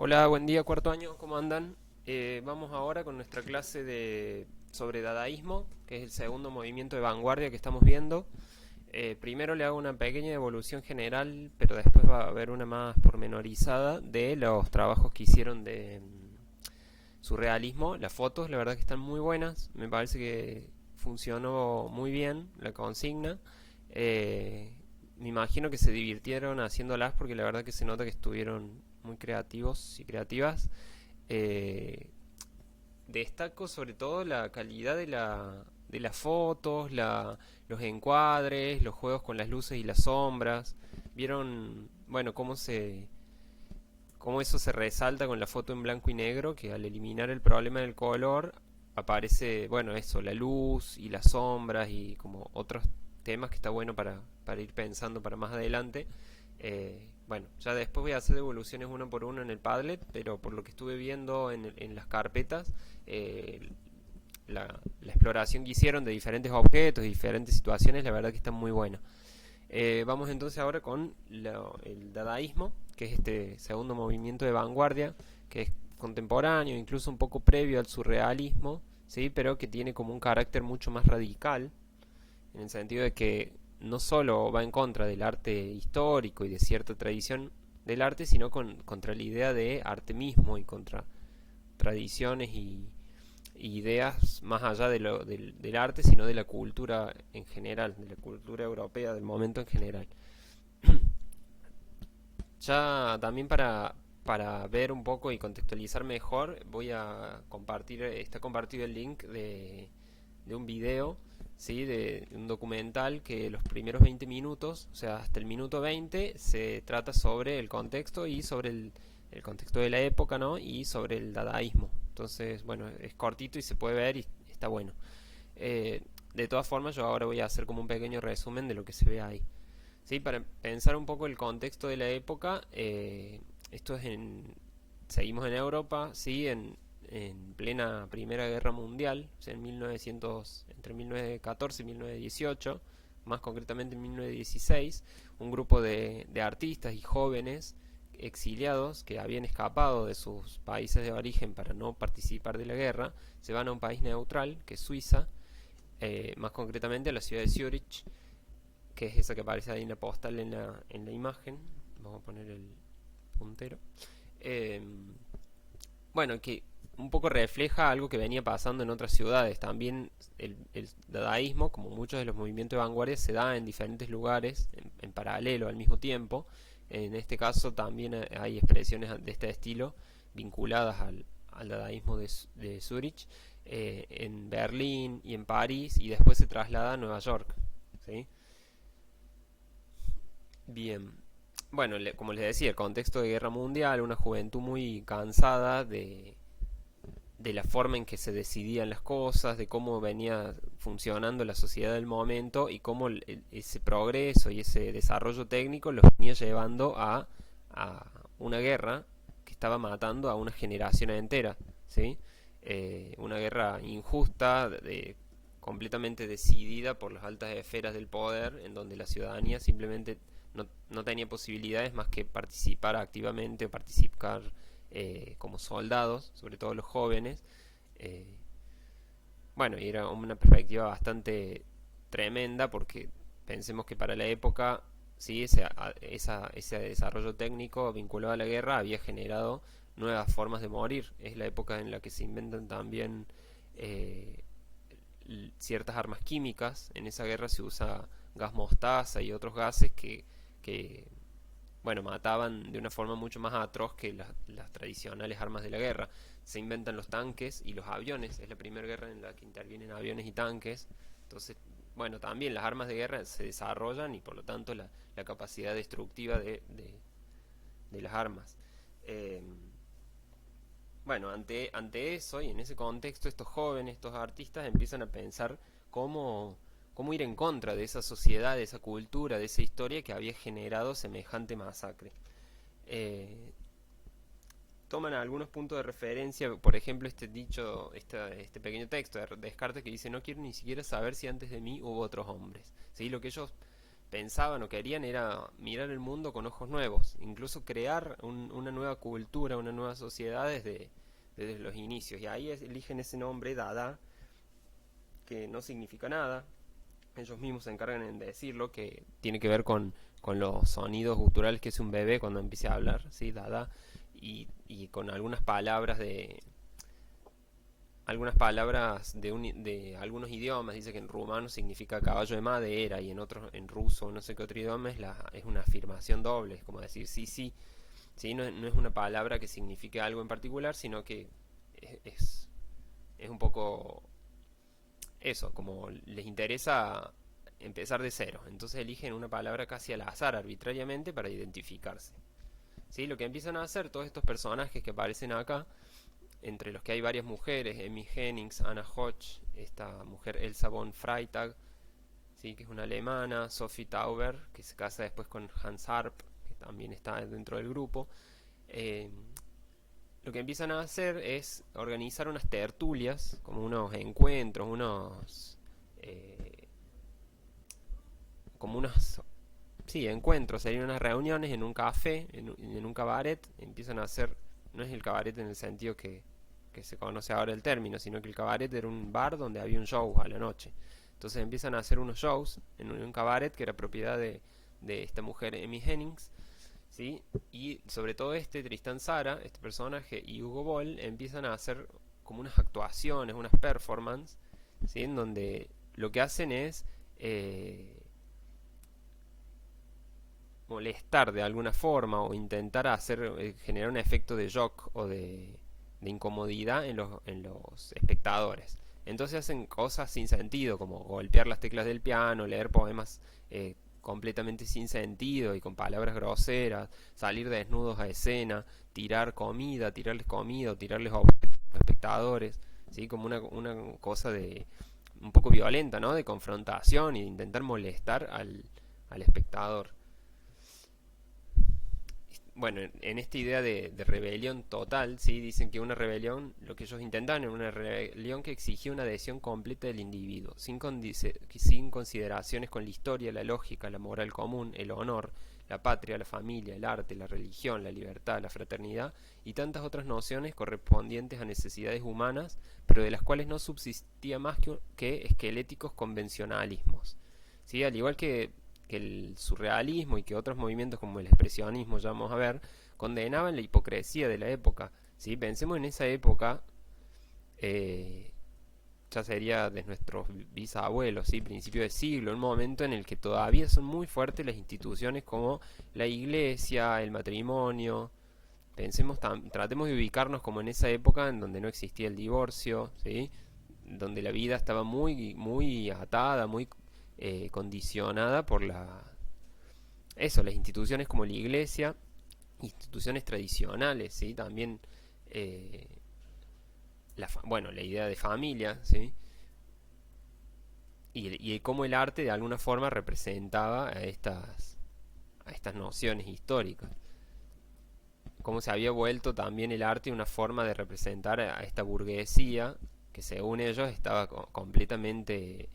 Hola, buen día, cuarto año, ¿cómo andan? Vamos ahora con nuestra clase sobre dadaísmo, que es el segundo movimiento de vanguardia que estamos viendo. Primero le hago una pequeña evolución general, pero después va a haber una más pormenorizada de los trabajos que hicieron de surrealismo. Las fotos, la verdad que están muy buenas, me parece que funcionó muy bien la consigna. Eh, Me imagino que se divirtieron haciéndolas porque la verdad que se nota que estuvieron muy creativos y creativas. Eh, Destaco sobre todo la calidad de las fotos, los encuadres, los juegos con las luces y las sombras. Vieron, bueno, cómo eso se resalta con la foto en blanco y negro, que al eliminar el problema del color aparece, bueno, eso, la luz y las sombras y como otros temas que está bueno para ir pensando para más adelante. Bueno, ya después voy a hacer devoluciones uno por uno en el Padlet, pero por lo que estuve viendo en las carpetas, eh, la exploración que hicieron de diferentes objetos, de diferentes situaciones, la verdad que está muy buena. Vamos entonces ahora con el dadaísmo, que es este segundo movimiento de vanguardia, que es contemporáneo, incluso un poco previo al surrealismo, ¿sí? Pero que tiene como un carácter mucho más radical, en el sentido de que no solo va en contra del arte histórico y de cierta tradición del arte, sino contra la idea de arte mismo y contra tradiciones y ideas más allá del arte, sino de la cultura en general, de la cultura europea del momento en general. Ya también para ver un poco y contextualizar mejor, voy a compartir, está compartido el link de un video, ¿sí? De un documental que los primeros 20 minutos, o sea, hasta el minuto 20, se trata sobre el contexto y sobre el contexto de la época, ¿no? Y sobre el dadaísmo. Entonces, bueno, es cortito y se puede ver y está bueno. De todas formas, yo ahora voy a hacer como un pequeño resumen de lo que se ve ahí. Sí, para pensar un poco el contexto de la época, esto es seguimos en Europa, sí, en plena Primera Guerra Mundial, o sea, en 1900, entre 1914 y 1918, más concretamente en 1916, un grupo de artistas y jóvenes exiliados que habían escapado de sus países de origen para no participar de la guerra, se van a un país neutral, que es Suiza, más concretamente a la ciudad de Zurich, que es esa que aparece ahí en la postal en la imagen. Vamos a poner el puntero. Eh, bueno, que un poco refleja algo que venía pasando en otras ciudades. También el dadaísmo, como muchos de los movimientos de vanguardia, se da en diferentes lugares, en paralelo al mismo tiempo. En este caso también hay expresiones de este estilo vinculadas al dadaísmo de Zurich, en Berlín y en París, y después se traslada a Nueva York. ¿Sí? Bien. Bueno, como les decía, el contexto de guerra mundial, una juventud muy cansada de la forma en que se decidían las cosas, de cómo venía funcionando la sociedad del momento y cómo ese progreso y ese desarrollo técnico los venía llevando a una guerra que estaba matando a una generación entera, ¿sí? Una guerra injusta, completamente decidida por las altas esferas del poder, en donde la ciudadanía simplemente no tenía posibilidades más que participar activamente o participar como soldados, sobre todo los jóvenes. Eh, bueno, y era una perspectiva bastante tremenda porque pensemos que para la época, sí, ese desarrollo técnico vinculado a la guerra había generado nuevas formas de morir. Es la época en la que se inventan también eh, ciertas armas químicas. En esa guerra se usa gas mostaza y otros gases que bueno, mataban de una forma mucho más atroz que las tradicionales armas de la guerra. Se inventan los tanques y los aviones. Es la primera guerra en la que intervienen aviones y tanques. Entonces, bueno, también las armas de guerra se desarrollan y por lo tanto la capacidad destructiva de las armas. Eh, bueno, ante eso y en ese contexto, estos jóvenes, estos artistas empiezan a pensar cómo, cómo ir en contra de esa sociedad, de esa cultura, de esa historia que había generado semejante masacre. Eh, Toman algunos puntos de referencia, por ejemplo, este dicho, este pequeño texto de Descartes que dice: no quiero ni siquiera saber si antes de mí hubo otros hombres. ¿Sí? Lo que ellos pensaban o querían era mirar el mundo con ojos nuevos, incluso crear una nueva cultura, una nueva sociedad desde los inicios. Y ahí eligen ese nombre, Dada, que no significa nada. Ellos mismos se encargan en decirlo, que tiene que ver con los sonidos guturales que hace un bebé cuando empieza a hablar, ¿sí? Dada, y con algunas palabras de algunos idiomas. Dice que en rumano significa caballo de madera, y en otros, en ruso, no sé qué otro idioma, es una afirmación doble, es como decir sí, sí, sí. No es una palabra que signifique algo en particular, sino que es, es un poco eso, como les interesa empezar de cero. Entonces eligen una palabra casi al azar, arbitrariamente, para identificarse. ¿Sí? Lo que empiezan a hacer todos estos personajes que aparecen acá, entre los que hay varias mujeres: Emmy Hennings, Anna Hodge, esta mujer Elsa von Freitag, ¿sí? Que es una alemana, Sophie Tauber, que se casa después con Hans Arp, que también está dentro del grupo. Eh, lo que empiezan a hacer es organizar unas tertulias, como unos encuentros, eh, como unos, sí, encuentros, serían unas reuniones en un café, en un cabaret. Empiezan a hacer, no es el cabaret en el sentido que se conoce ahora el término, sino que el cabaret era un bar donde había un show a la noche. Entonces empiezan a hacer unos shows en un cabaret que era propiedad de esta mujer Emmy Hennings, ¿sí? Y sobre todo Tristan Tzara, este personaje, y Hugo Boll empiezan a hacer como unas actuaciones, unas performances, ¿sí? En donde lo que hacen es molestar de alguna forma, o intentar generar un efecto de shock o de incomodidad en los espectadores. Entonces hacen cosas sin sentido, como golpear las teclas del piano, leer poemas completamente sin sentido y con palabras groseras, salir desnudos a escena, tirarles comida o tirarles objetos a los espectadores, ¿sí? Como una cosa de un poco violenta, ¿no? De confrontación y de intentar molestar al espectador. Bueno, en esta idea de rebelión total, ¿sí? Dicen que una rebelión, lo que ellos intentan era una rebelión que exigía una adhesión completa del individuo, sin consideraciones con la historia, la lógica, la moral común, el honor, la patria, la familia, el arte, la religión, la libertad, la fraternidad y tantas otras nociones correspondientes a necesidades humanas, pero de las cuales no subsistía más que esqueléticos convencionalismos. ¿Sí? Al igual que el surrealismo y que otros movimientos como el expresionismo, ya vamos a ver, condenaban la hipocresía de la época. ¿Sí? Pensemos en esa época, eh, ya sería de nuestros bisabuelos, ¿sí? Principio de siglo, un momento en el que todavía son muy fuertes las instituciones como la iglesia, el matrimonio. Tratemos de ubicarnos como en esa época en donde no existía el divorcio, ¿sí? Donde la vida estaba muy, muy atada, muy condicionada por las instituciones como la iglesia, instituciones tradicionales, ¿sí? También eh, bueno, la idea de familia, ¿sí? Y cómo el arte de alguna forma representaba a estas nociones históricas. Cómo se había vuelto también el arte una forma de representar a esta burguesía que, según ellos, estaba completamente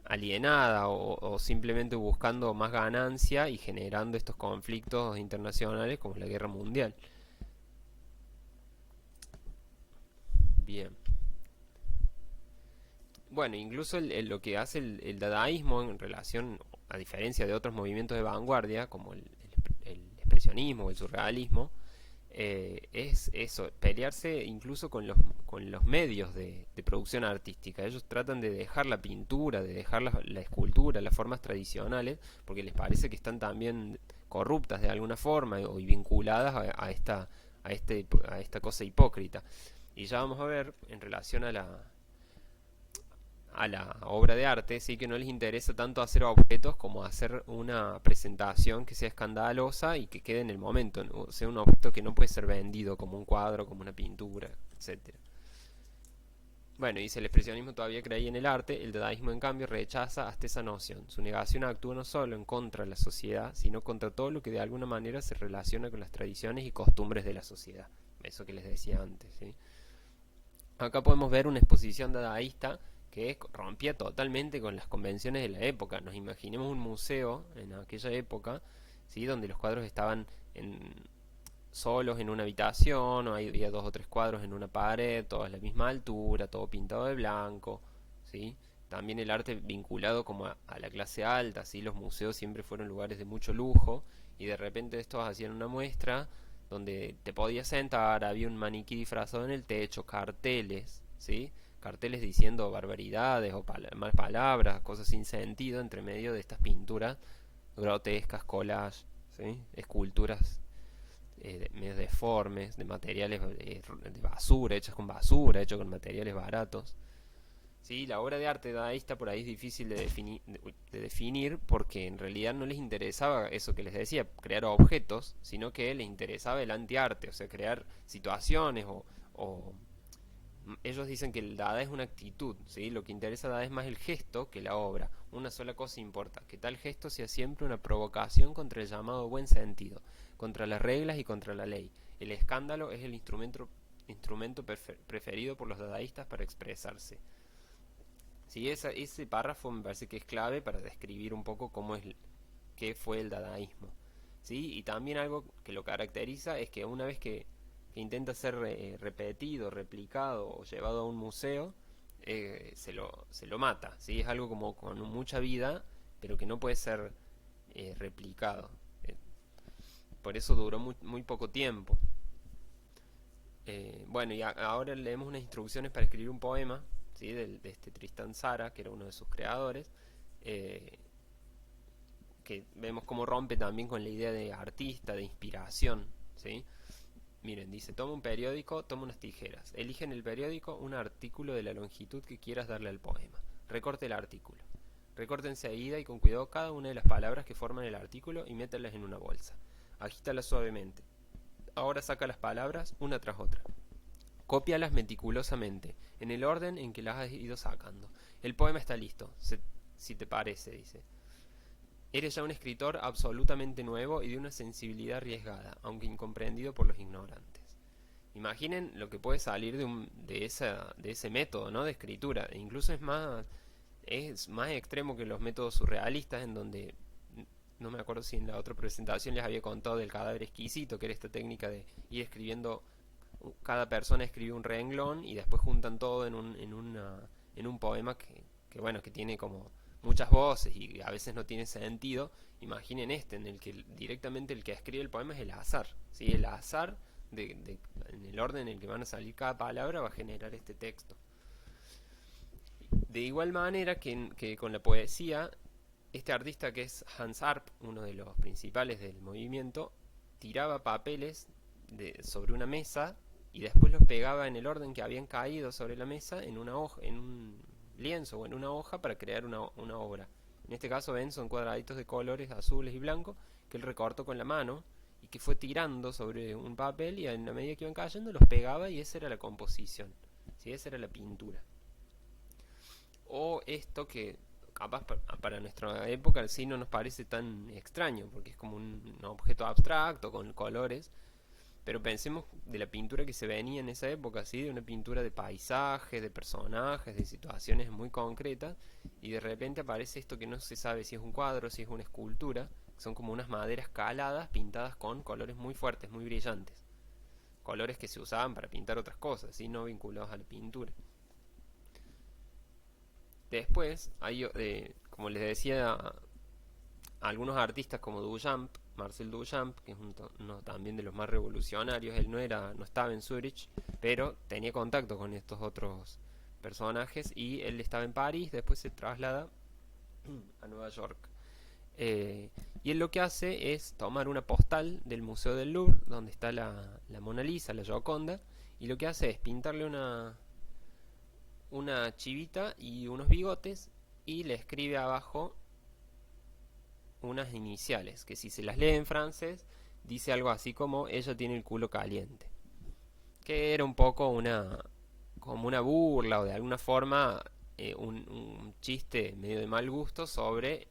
alienada, o simplemente buscando más ganancia y generando estos conflictos internacionales como la guerra mundial. Bien. Bueno, incluso lo que hace el dadaísmo en relación, a diferencia de otros movimientos de vanguardia como el expresionismo o el surrealismo, es eso, pelearse incluso con los medios de producción artística. Ellos tratan de dejar la pintura, de dejar la escultura, las formas tradicionales, porque les parece que están también corruptas de alguna forma o vinculadas a esta cosa hipócrita. Y ya vamos a ver en relación a la obra de arte, sí, que no les interesa tanto hacer objetos como hacer una presentación que sea escandalosa y que quede en el momento, ¿no? O sea, un objeto que no puede ser vendido como un cuadro, como una pintura, etcétera. Bueno, dice: el expresionismo todavía creía en el arte, el dadaísmo en cambio rechaza hasta esa noción. Su negación actúa no solo en contra de la sociedad, sino contra todo lo que de alguna manera se relaciona con las tradiciones y costumbres de la sociedad. Eso que les decía antes, ¿sí? Acá podemos ver una exposición dadaísta que rompía totalmente con las convenciones de la época. Nos imaginemos un museo en aquella época, ¿sí? Donde los cuadros estaban en, solos en una habitación, o había dos o tres cuadros en una pared, todos a la misma altura, todo pintado de blanco, ¿sí? También el arte vinculado como a la clase alta, ¿sí? Los museos siempre fueron lugares de mucho lujo, y de repente estos hacían una muestra donde te podías sentar, había un maniquí disfrazado en el techo, carteles, ¿sí? Carteles diciendo barbaridades o malas palabras, cosas sin sentido entre medio de estas pinturas grotescas, collages, ¿sí? Esculturas medios deformes, de materiales de basura, hechas con basura, hechos con materiales baratos. Sí, la obra de arte dadaísta por ahí es difícil de definir porque en realidad no les interesaba eso que les decía, crear objetos, sino que les interesaba el antiarte, o sea, crear situaciones o ellos dicen que el Dada es una actitud, ¿sí? Lo que interesa a Dada es más el gesto que la obra. Una sola cosa importa, que tal gesto sea siempre una provocación contra el llamado buen sentido, contra las reglas y contra la ley. El escándalo es el instrumento preferido por los dadaístas para expresarse. Sí, ese párrafo me parece que es clave para describir un poco qué fue el dadaísmo. ¿Sí? Y también algo que lo caracteriza es que una vez que intenta ser repetido, replicado o llevado a un museo, se lo mata. ¿Sí? Es algo como con mucha vida, pero que no puede ser replicado. Eh, por eso duró muy poco tiempo. Bueno, y ahora leemos unas instrucciones para escribir un poema, ¿sí? De este Tristan Tzara, que era uno de sus creadores, eh, que vemos cómo rompe también con la idea de artista, de inspiración, ¿sí? Miren, dice, toma un periódico, toma unas tijeras. Elige en el periódico un artículo de la longitud que quieras darle al poema. Recorte el artículo. Recorte enseguida y con cuidado cada una de las palabras que forman el artículo y mételas en una bolsa. Agítalas suavemente. Ahora saca las palabras una tras otra. Cópialas meticulosamente, en el orden en que las has ido sacando. El poema está listo, si te parece, dice. Eres ya un escritor absolutamente nuevo y de una sensibilidad arriesgada, aunque incomprendido por los ignorantes. Imaginen lo que puede salir de ese método, ¿no? De escritura. E incluso es más extremo que los métodos surrealistas, en donde no me acuerdo si en la otra presentación les había contado del cadáver exquisito, que era esta técnica de ir escribiendo, cada persona escribe un renglón y después juntan todo en un poema bueno, que tiene como muchas voces y a veces no tiene sentido. Imaginen en el que directamente el que escribe el poema es el azar, ¿sí? El azar en el orden en el que van a salir cada palabra va a generar este texto. De igual manera que con la poesía, este artista que es Hans Arp, uno de los principales del movimiento, tiraba papeles sobre una mesa y después los pegaba en el orden que habían caído sobre la mesa en una hoja, en un lienzo o en una hoja para crear una obra. En este caso ven, son cuadraditos de colores azules y blancos que él recortó con la mano y que fue tirando sobre un papel y en la medida que iban cayendo los pegaba y esa era la composición, ¿sí? Esa era la pintura. O esto que capaz para nuestra época sí no nos parece tan extraño porque es como un objeto abstracto con colores, pero pensemos de la pintura que se venía en esa época, ¿sí? De una pintura de paisajes, de personajes, de situaciones muy concretas, y de repente aparece esto que no se sabe si es un cuadro, si es una escultura, que son como unas maderas caladas pintadas con colores muy fuertes, muy brillantes. Colores que se usaban para pintar otras cosas, ¿sí? No vinculados a la pintura. Después, como les decía, algunos artistas como Duchamp, Marcel Duchamp, que es uno también de los más revolucionarios, él no estaba en Zurich, pero tenía contacto con estos otros personajes y él estaba en París, después se traslada a Nueva York. Y él lo que hace es tomar una postal del Museo del Louvre, donde está la Mona Lisa, la Gioconda, y lo que hace es pintarle una chivita y unos bigotes y le escribe abajo unas iniciales, que si se las lee en francés, dice algo así como ella tiene el culo caliente. Que era un poco como una burla o de alguna forma un chiste medio de mal gusto sobre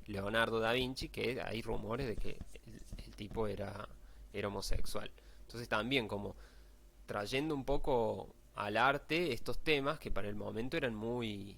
Leonardo da Vinci, que hay rumores de que el tipo era homosexual. Entonces también como trayendo un poco al arte estos temas que para el momento eran muy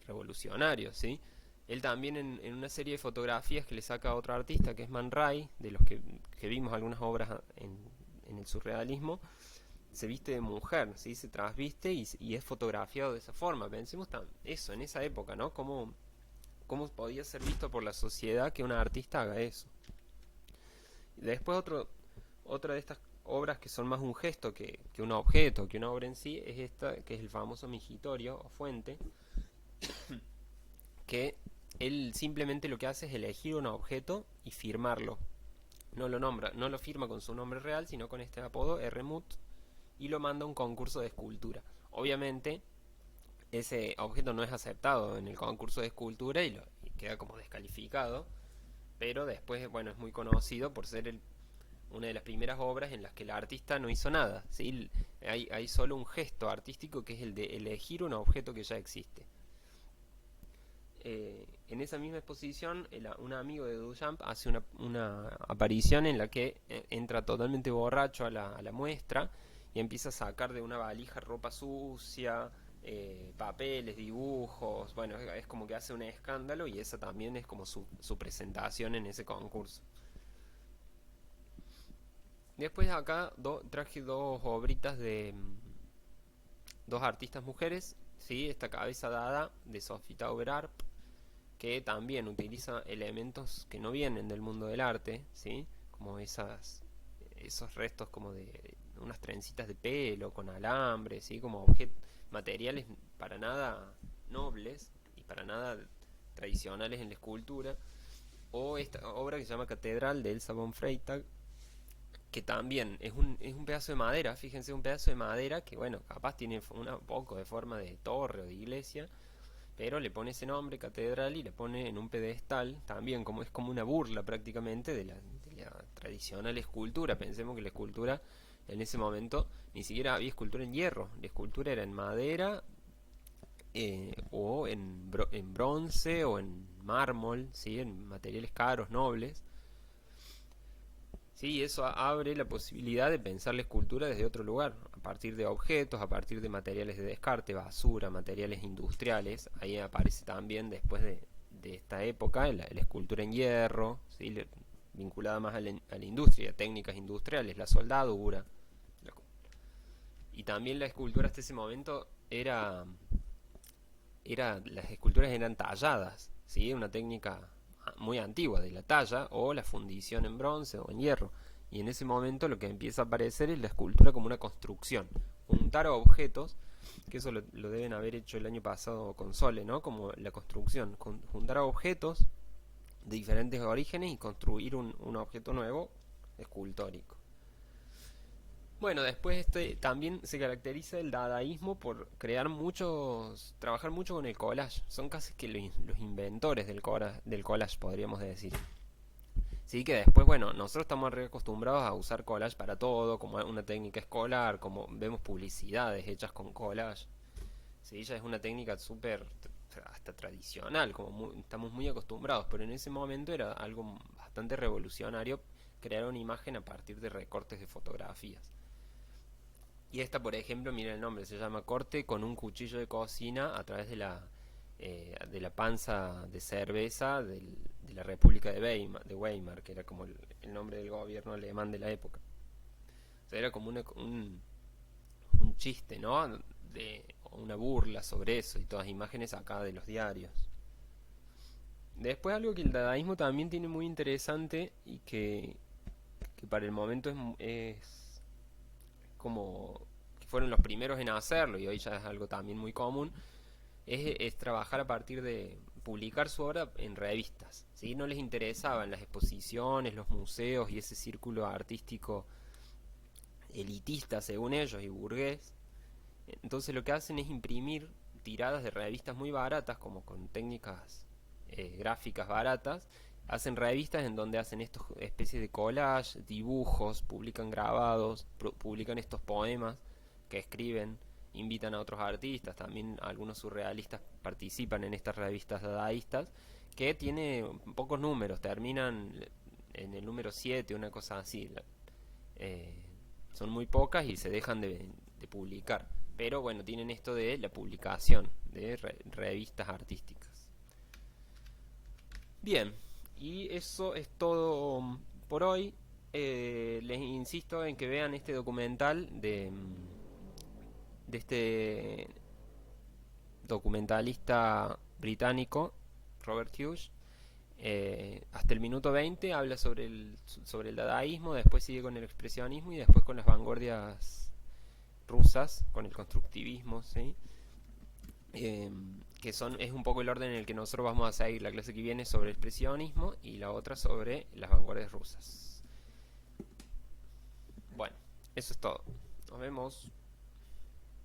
revolucionarios, ¿sí? Él también en una serie de fotografías que le saca a otro artista que es Man Ray, de los que vimos algunas obras en el surrealismo, se viste de mujer, ¿sí? Se trasviste y es fotografiado de esa forma. Pensemos eso, en esa época, ¿no? ¿Cómo podía ser visto por la sociedad que un artista haga eso? Después otra de estas obras que son más un gesto que un objeto, que una obra en sí, es esta, que es el famoso migitorio o fuente, que él simplemente lo que hace es elegir un objeto y firmarlo. No lo nombra, no lo firma con su nombre real, sino con este apodo, Rmut, y lo manda a un concurso de escultura. Obviamente, ese objeto no es aceptado en el concurso de escultura y queda como descalificado, pero después, bueno, es muy conocido por ser una de las primeras obras en las que el artista no hizo nada, ¿sí? Hay solo un gesto artístico que es el de elegir un objeto que ya existe. En esa misma exposición, un amigo de Duchamp hace una aparición en la que entra totalmente borracho a la muestra y empieza a sacar de una valija ropa sucia, papeles, dibujos. Bueno, es como que hace un escándalo y esa también es como su presentación en ese concurso. Después acá traje dos obritas de dos artistas mujeres, ¿sí? Esta cabeza dada de Sophie Tauber, que también utiliza elementos que no vienen del mundo del arte, ¿sí? Como esos restos como de unas trencitas de pelo con alambre, ¿sí? Como materiales para nada nobles y para nada tradicionales en la escultura. O esta obra que se llama Catedral de Elsa von Freytag, que también es un pedazo de madera, fíjense, un pedazo de madera que, bueno, capaz tiene un poco de forma de torre o de iglesia, pero le pone ese nombre, catedral, y le pone en un pedestal, también como es como una burla prácticamente de la tradicional escultura. Pensemos que la escultura en ese momento ni siquiera había escultura en hierro, la escultura era en madera, o en bronce o en mármol, ¿sí? En materiales caros, nobles. Sí, eso abre la posibilidad de pensar la escultura desde otro lugar, a partir de objetos, a partir de materiales de descarte, basura, materiales industriales. Ahí aparece también, después de esta época, la escultura en hierro, ¿sí? Vinculada más a la industria, técnicas industriales, la soldadura. Y también la escultura hasta ese momento las esculturas eran talladas, ¿sí? Una técnica muy antigua de la talla o la fundición en bronce o en hierro. Y en ese momento lo que empieza a aparecer es la escultura como una construcción. Juntar objetos, que eso lo deben haber hecho el año pasado con Sole, ¿no? Como la construcción. Juntar objetos de diferentes orígenes y construir un objeto nuevo escultórico. Bueno, después también se caracteriza el dadaísmo por trabajar mucho con el collage. Son casi que los inventores del collage, podríamos decir. Sí, que después, bueno, nosotros estamos acostumbrados a usar collage para todo, como una técnica escolar, como vemos publicidades hechas con collage. Sí, ya es una técnica súper, hasta tradicional, como estamos muy acostumbrados, pero en ese momento era algo bastante revolucionario crear una imagen a partir de recortes de fotografías. Y esta, por ejemplo, mira el nombre, se llama Corte con un cuchillo de cocina a través de la panza de cerveza de la República de Weimar, que era como el nombre del gobierno alemán de la época. O sea, era como un chiste, ¿no? Una burla sobre eso y todas imágenes acá de los diarios. Después algo que el dadaísmo también tiene muy interesante y que para el momento es como que fueron los primeros en hacerlo y hoy ya es algo también muy común, es trabajar a partir de publicar su obra en revistas. ¿Sí? No les interesaban las exposiciones, los museos y ese círculo artístico elitista según ellos y burgués. Entonces lo que hacen es imprimir tiradas de revistas muy baratas, como con técnicas gráficas baratas. Hacen revistas en donde hacen estos especies de collage, dibujos, publican grabados, publican estos poemas que escriben, invitan a otros artistas, también algunos surrealistas participan en estas revistas dadaístas, que tiene pocos números, terminan en el número 7, una cosa así. Eh, Son muy pocas y se dejan de publicar. Pero bueno, tienen esto de la publicación de revistas artísticas. Bien, y eso es todo por hoy. Les insisto en que vean este documental de este documentalista británico, Robert Hughes. Hasta el minuto 20 habla sobre el dadaísmo, después sigue con el expresionismo y después con las vanguardias rusas, con el constructivismo, ¿sí? Que es un poco el orden en el que nosotros vamos a seguir la clase que viene sobre el expresionismo y la otra sobre las vanguardias rusas. Bueno, eso es todo. Nos vemos.